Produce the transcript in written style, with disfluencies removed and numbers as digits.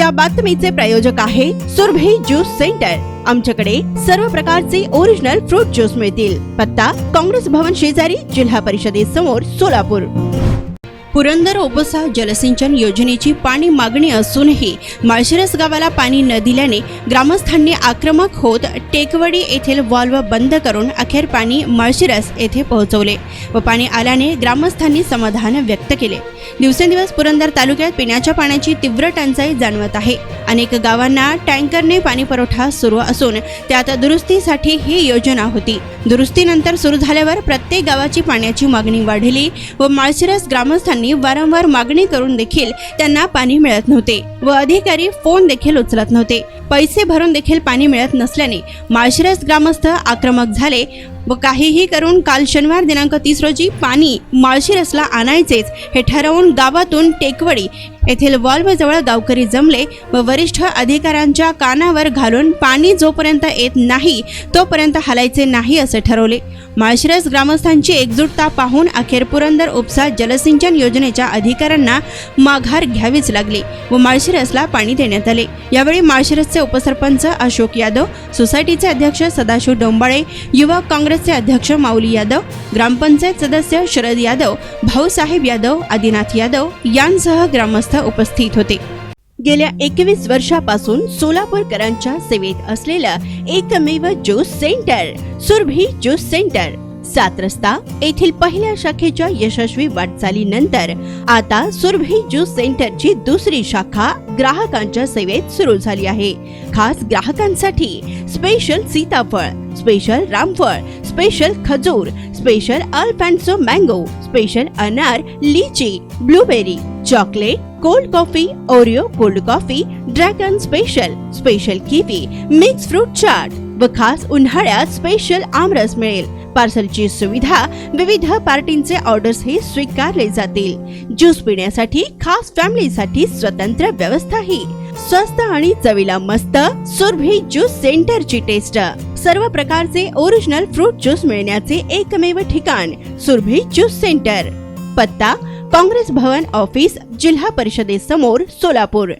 या बातमीचे प्रायोजक आहे सुरभी ज्यूस सेंटर। आमच्याकडे सर्व प्रकारचे ओरिजिनल फ्रूट ज्यूस मिळतील। पत्ता काँग्रेस भवन शेजारी, जिल्हा परिषदेसमोर, सोलापूर। पुरंदर उपसा जलसिंचन योजनेची पाणी मागणी असूनही माळशिरस गावाला पाणी न दिल्याने ग्रामस्थांनी आक्रमक होत टेकवडी येथील व्हॉल्व्ह बंद करून अखेर पाणी माळशिरस येथे पोहोचवले व पाणी आल्याने ग्रामस्थांनी समाधान व्यक्त केले। दिवसेंदिवस पुरंदर तालुक्यात पिण्याच्या पाण्याची तीव्र टंचाई जाणवत आहे। अनेक गावांना टँकरने पाणी पुरवठा सुरू असून त्यात दुरुस्तीसाठी ही योजना होती। दुरुस्तीनंतर सुरू झाल्यावर प्रत्येक गावाची पाण्याची मागणी वाढली व माळशिरस ग्रामस्थांनी वारंवार मागणी करून देखील त्यांना पाणी मिळत नव्हते व अधिकारी फोन देखील उचलत नव्हते। पैसे भरून देखील पाणी मिळत नसल्याने माळशिरस ग्रामस्थ आक्रमक झाले व काहीही करून काल शनिवार दिनांक 30 रोजी पाणी माळशिरसला आणायचेच हे ठरवून गावातून टेकवडी येथील व्हॉल्व्ह जवळ गावकरी जमले व वरिष्ठ अधिकाऱ्यांच्या कानावर घालून पाणी जोपर्यंत येत नाही तोपर्यंत हलायचे नाही असे ठरवले। माळशिरस ग्रामस्थांची एकजुटता पाहून अखेर पुरंदर उपसा जलसिंचन योजनेच्या अधिकाऱ्यांना माघार घ्यावीच लागली व माळशिरसला पाणी देण्यात आले। यावेळी माळशिरसचे उपसरपंच अशोक यादव, सोसायटीचे अध्यक्ष सदाशिव डोंबाळे, युवक काँग्रेसचे अध्यक्ष माऊली यादव, ग्रामपंचायत सदस्य शरद यादव, भाऊसाहेब यादव, आदिनाथ यादव यांसह ग्रामस्थ उपस्थित होते। गेल्या 21 वर्षापासून सोलापूरकरांच्या सेवेत असलेलं एकमेव juice centre Surabhi juice centre 7 रस्ता येथील पहिल्या शाखेच्या यशस्वी वाटचालीनंतर आता सुरभी ज्यूस सेंटरची दुसरी शाखा ग्राहकांच्या सेवेत सुरू झाली आहे। खास ग्राहकांसाठी स्पेशल सीताफळ, स्पेशल रामफळ, स्पेशल खजूर, स्पेशल अल्फान्सो मँगो, स्पेशल अनार, लीची, blueberry, chocolate, cold coffee, Oreo cold coffee, dragon special, special kiwi, mix fruit chaat व खास उन्हाळ्यात स्पेशल आमरस मिळेल। पार्सलची सुविधा, विविध पार्टींचे ऑर्डर्स हे स्वीकारले जातील। ज्यूस पिण्यासाठी खास फॅमिलीसाठी स्वतंत्र व्यवस्थाही। स्वस्त आणि चवीला मस्त सुरभी ज्यूस सेंटरची टेस्ट। सर्व प्रकारचे ओरिजिनल फ्रूट ज्यूस मिळण्याचे एकमेव ठिकाण सुरभी ज्यूस सेंटर। पत्ता काँग्रेस भवन ऑफिस, जिल्हा परिषदेसमोर, सोलापूर।